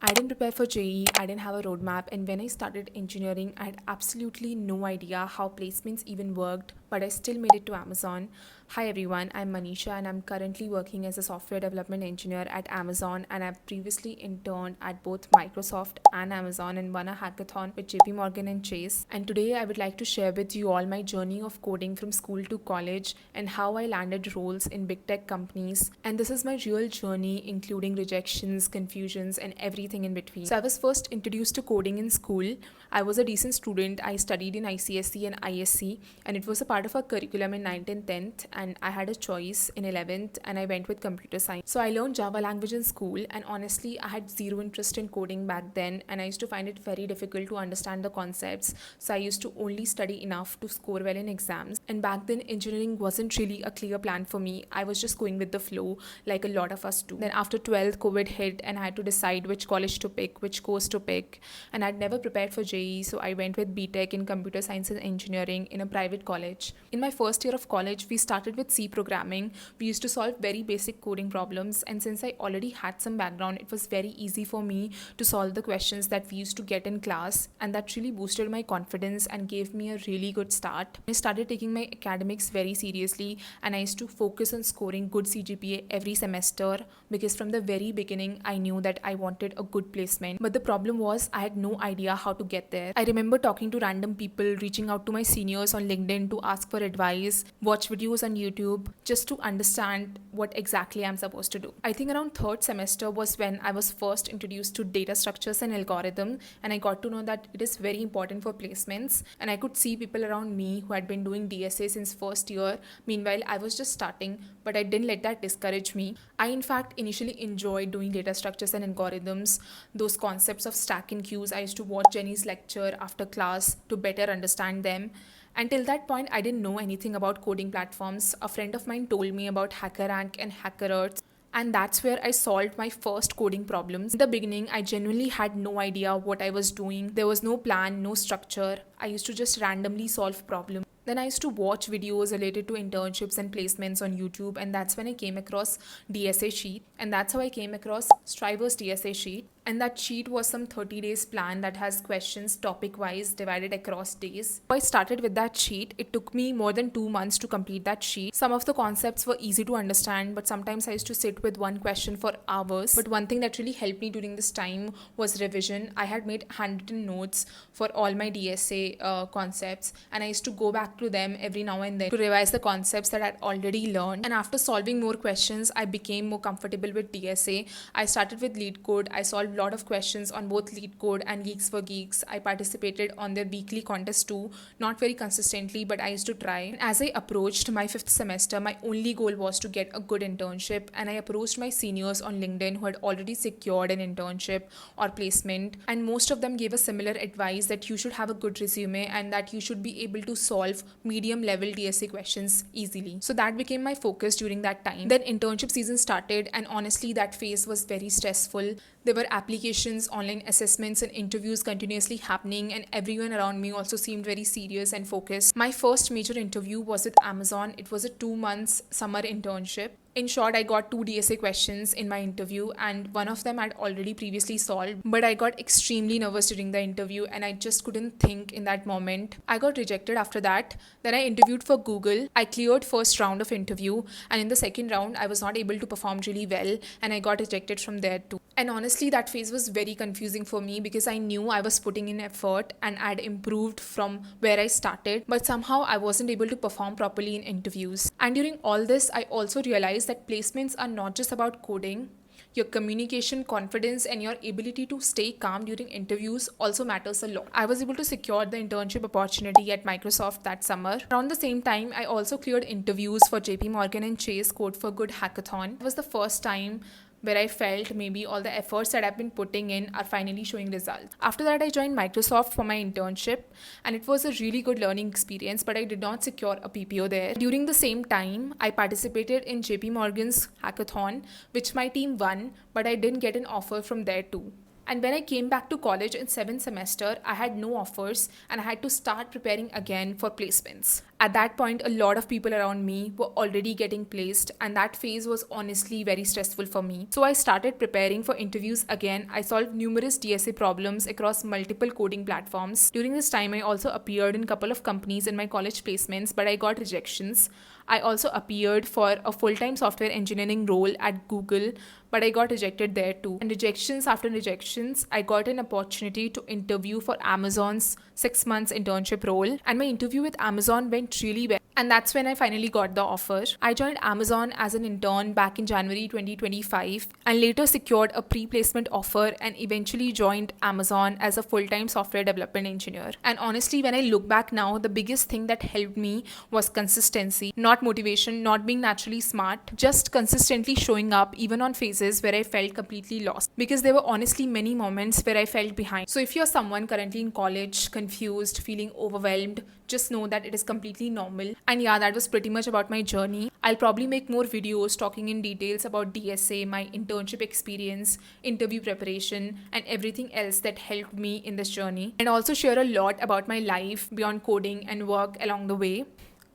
I didn't prepare for JEE, I didn't have a roadmap, and when I started engineering, I had absolutely no idea how placements even worked, but I still made it to Amazon. Hi everyone, I'm Manisha and I'm currently working as a software development engineer at Amazon, and I've previously interned at both Microsoft and Amazon and won a hackathon with JP Morgan and Chase. And today I would like to share with you all my journey of coding from school to college and how I landed roles in big tech companies. And this is my real journey, including rejections, confusions, and everything in between. So I was first introduced to coding in school. I was a decent student. I studied in ICSE and ISC, and it was a part of our curriculum in 9th and 10th, and I had a choice in 11th and I went with computer science. So I learned Java language in school, and honestly I had zero interest in coding back then, and I used to find it very difficult to understand the concepts. So I used to only study enough to score well in exams, and back then engineering wasn't really a clear plan for me. I was just going with the flow like a lot of us do. Then after 12th, COVID hit and I had to decide which college to pick, which course to pick, and I'd never prepared for JEE, so I went with BTech in computer science and engineering in a private college. In my first year of college, we started with C programming. We used to solve very basic coding problems, and since I already had some background, it was very easy for me to solve the questions that we used to get in class, and that really boosted my confidence and gave me a really good start. I started taking my academics very seriously, and I used to focus on scoring good CGPA every semester, because from the very beginning I knew that I wanted a good placement. But the problem was I had no idea how to get there. I remember talking to random people, reaching out to my seniors on LinkedIn to ask for advice, watch videos on YouTube just to understand what exactly I'm supposed to do. I think around third semester was when I was first introduced to data structures and algorithm, and I got to know that it is very important for placements. And I could see people around me who had been doing DSA since first year. Meanwhile, I was just starting, but I didn't let that discourage me. I in fact initially enjoyed doing data structures and algorithms, those concepts of stack and queues. I used to watch Jenny's lecture after class to better understand them. Until that point, I didn't know anything about coding platforms. A friend of mine told me about HackerRank and HackerEarth, and that's where I solved my first coding problems. In the beginning, I genuinely had no idea what I was doing. There was no plan, no structure. I used to just randomly solve problems. Then I used to watch videos related to internships and placements on YouTube, and that's when I came across DSA sheet, and that's how I came across Striver's DSA sheet. And that sheet was some 30 days plan that has questions topic wise divided across days. So I started with that sheet. It took me more than 2 months to complete that sheet. Some of the concepts were easy to understand, but sometimes I used to sit with one question for hours. But one thing that really helped me during this time was revision. I had made handwritten notes for all my DSA concepts, and I used to go back to them every now and then to revise the concepts that I'd already learned. And after solving more questions, I became more comfortable with DSA. I started with lead code. I solved a lot of questions on both lead code and Geeks for Geeks. I participated on their weekly contest too, not very consistently, but I used to try. And as I approached my 5th semester, my only goal was to get a good internship, and I approached my seniors on LinkedIn who had already secured an internship or placement, and most of them gave a similar advice that you should have a good resume and that you should be able to solve medium level DSA questions easily. So that became my focus during that time. Then internship season started, and honestly that phase was very stressful. There were applications, online assessments, and interviews continuously happening, and everyone around me also seemed very serious and focused. My first major interview was with Amazon. It was a 2 months summer internship. In short, I got 2 DSA questions in my interview, and one of them I'd already previously solved, but I got extremely nervous during the interview and I just couldn't think in that moment. I got rejected after that. Then I interviewed for Google. I cleared first round of interview, and in the second round I was not able to perform really well, and I got rejected from there too. And honestly, that phase was very confusing for me because I knew I was putting in effort and I'd improved from where I started, but somehow I wasn't able to perform properly in interviews. And during all this, I also realized that placements are not just about coding. Your communication, confidence, and your ability to stay calm during interviews also matters a lot. I was able to secure the internship opportunity at Microsoft that summer. Around the same time, I also cleared interviews for JP Morgan and Chase Code for Good hackathon. It was the first time where I felt maybe all the efforts that I've been putting in are finally showing results. After that, I joined Microsoft for my internship, and it was a really good learning experience, but I did not secure a PPO there. During the same time, I participated in JP Morgan's hackathon, which my team won, but I didn't get an offer from there too. And when I came back to college in 7th semester, I had no offers and I had to start preparing again for placements. At that point, a lot of people around me were already getting placed, and that phase was honestly very stressful for me. So I started preparing for interviews again. I solved numerous DSA problems across multiple coding platforms. During this time, I also appeared in a couple of companies in my college placements, but I got rejections. I also appeared for a full-time software engineering role at Google, but I got rejected there too. And rejections after rejections, I got an opportunity to interview for Amazon's 6 months internship role. And my interview with Amazon went really well. And that's when I finally got the offer. I joined Amazon as an intern back in January 2025 and later secured a pre-placement offer and eventually joined Amazon as a full-time software development engineer. And honestly, when I look back now, the biggest thing that helped me was consistency, not motivation, not being naturally smart, just consistently showing up even on phases where I felt completely lost. Because there were honestly many moments where I felt behind. So if you're someone currently in college, confused, feeling overwhelmed, just know that it is completely normal. And yeah, that was pretty much about my journey. I'll probably make more videos talking in details about DSA, my internship experience, interview preparation, and everything else that helped me in this journey. And also share a lot about my life beyond coding and work along the way.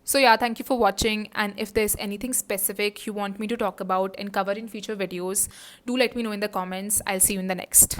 So yeah, thank you for watching, and if there's anything specific you want me to talk about and cover in future videos, do let me know in the comments. I'll see you in the next.